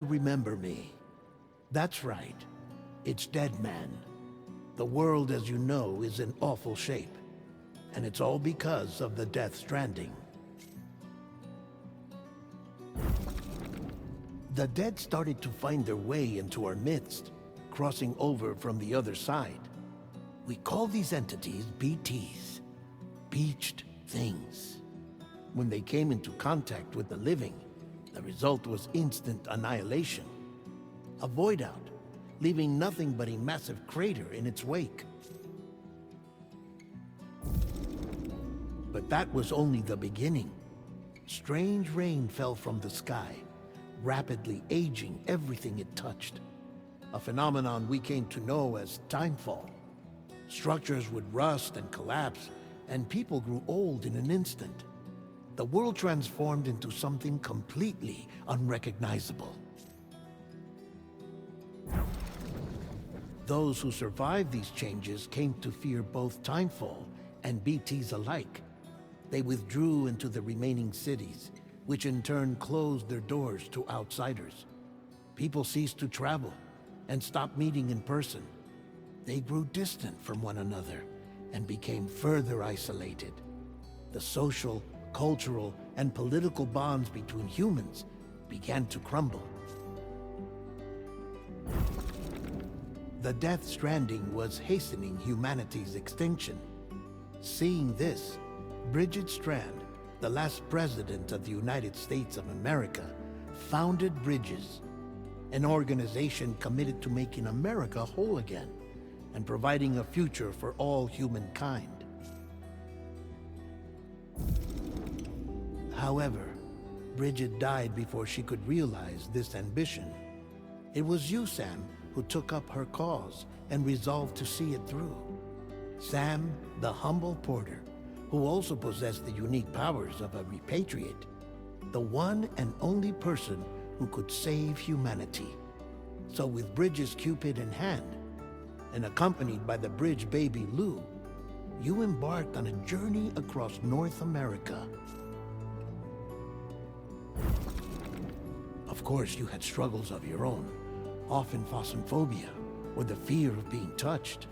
Remember me. That's right. It's Dead Man. The world, as you know, is in awful shape. And it's all because of the Death Stranding. The dead started to find their way into our midst, crossing over from the other side. We call these entities BTs, Beached Things. When they came into contact with the living, the result was instant annihilation. A void out, leaving nothing but a massive crater in its wake. But that was only the beginning. Strange rain fell from the sky, rapidly aging everything it touched. A phenomenon we came to know as timefall. Structures would rust and collapse, and people grew old in an instant. The world transformed into something completely unrecognizable. Those who survived these changes came to fear both timefall and BTs alike. They withdrew into the remaining cities, which in turn closed their doors to outsiders. People ceased to travel and stopped meeting in person. They grew distant from one another and became further isolated. The social, cultural, and political bonds between humans began to crumble. The Death Stranding was hastening humanity's extinction. Seeing this, Bridget Strand, the last president of the United States of America, founded Bridges, an organization committed to making America whole again and providing a future for all humankind. However, Bridget died before she could realize this ambition. It was you, Sam, who took up her cause and resolved to see it through. Sam, the humble porter, who also possessed the unique powers of a repatriate, the one and only person who could save humanity. So with Bridges' Cupid in hand, and accompanied by the bridge baby Lou, you embarked on a journey across North America. Of course, you had struggles of your own, often phosmophobia, or the fear of being touched.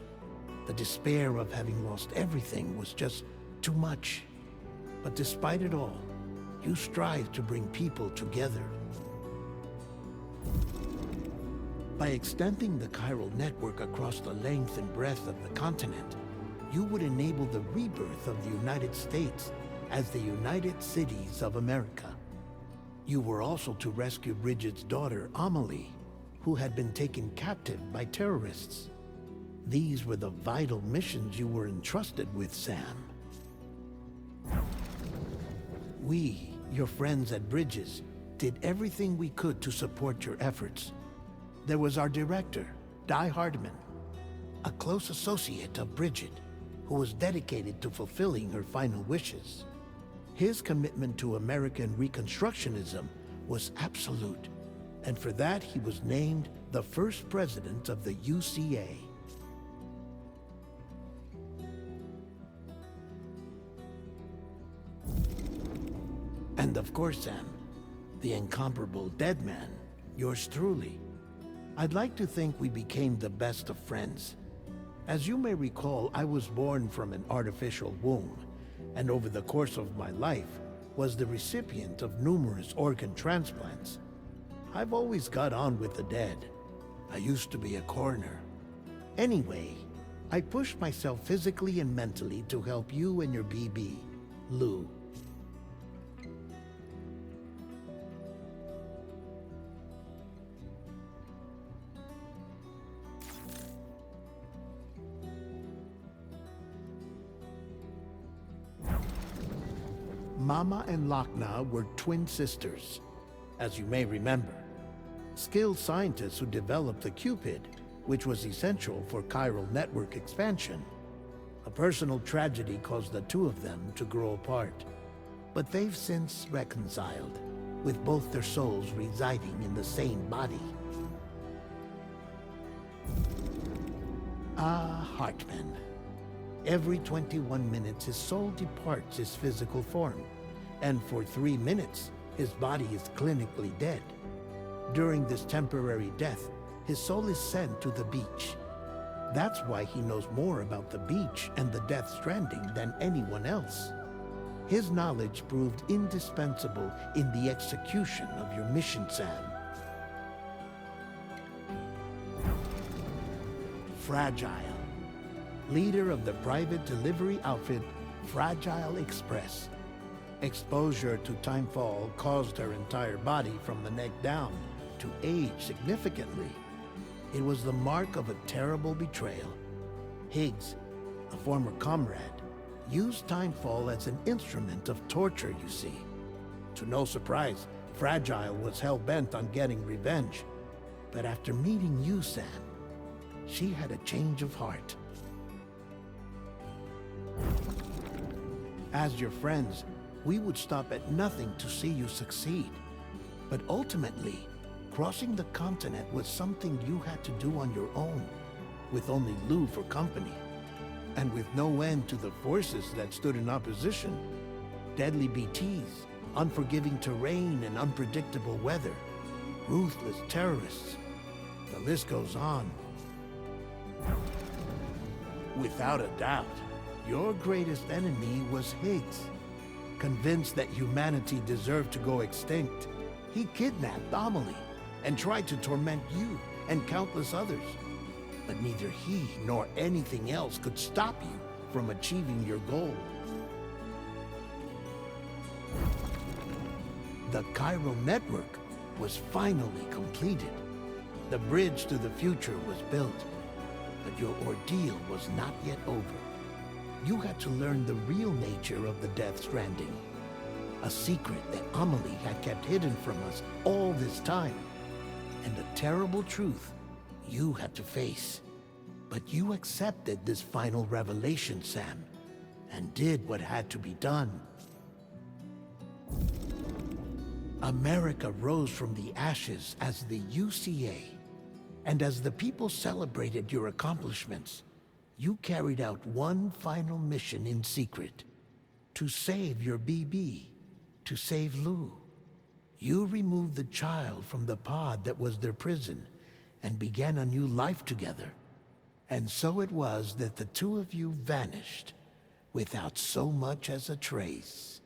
The despair of having lost everything was just too much. But despite it all, you strive to bring people together. By extending the chiral network across the length and breadth of the continent, you would enable the rebirth of the United States as the United Cities of America. You were also to rescue Bridget's daughter, Amelie, who had been taken captive by terrorists. These were the vital missions you were entrusted with, Sam. We, your friends at Bridges, did everything we could to support your efforts. There was our director, Di Hardman, a close associate of Bridget, who was dedicated to fulfilling her final wishes. His commitment to American Reconstructionism was absolute, and for that he was named the first president of the UCA. And of course, Sam, the incomparable Dead Man, yours truly. I'd like to think we became the best of friends. As you may recall, I was born from an artificial womb, and over the course of my life, was the recipient of numerous organ transplants. I've always got on with the dead. I used to be a coroner. Anyway, I pushed myself physically and mentally to help you and your BB, Lou. Mama and Lakna were twin sisters, as you may remember. Skilled scientists who developed the Cupid, which was essential for chiral network expansion. A personal tragedy caused the two of them to grow apart. But they've since reconciled, with both their souls residing in the same body. Ah, Hartman. Every 21 minutes his soul departs his physical form, and for 3 minutes his body is clinically dead. During this temporary death, his soul is sent to the beach. That's why he knows more about the beach and the Death Stranding than anyone else. His knowledge proved indispensable in the execution of your mission, Sam. Fragile, leader of the private delivery outfit Fragile Express. Exposure to timefall caused her entire body from the neck down to age significantly. It was the mark of a terrible betrayal. Higgs, a former comrade, used timefall as an instrument of torture, you see. To no surprise, Fragile was hell-bent on getting revenge. But after meeting you, Sam, she had a change of heart. As your friends, we would stop at nothing to see you succeed. But ultimately, crossing the continent was something you had to do on your own, with only Lou for company. And with no end to the forces that stood in opposition. Deadly BTs, unforgiving terrain and unpredictable weather, ruthless terrorists. The list goes on. Without a doubt, your greatest enemy was Higgs. Convinced that humanity deserved to go extinct, he kidnapped Amelie and tried to torment you and countless others. But neither he nor anything else could stop you from achieving your goal. The chiral network was finally completed. The bridge to the future was built. But your ordeal was not yet over. You had to learn the real nature of the Death Stranding. A secret that Amelie had kept hidden from us all this time. And a terrible truth you had to face. But you accepted this final revelation, Sam, and did what had to be done. America rose from the ashes as the UCA. And as the people celebrated your accomplishments, you carried out one final mission in secret. To save your BB. To save Lou. You removed the child from the pod that was their prison and began a new life together. And so it was that the two of you vanished without so much as a trace.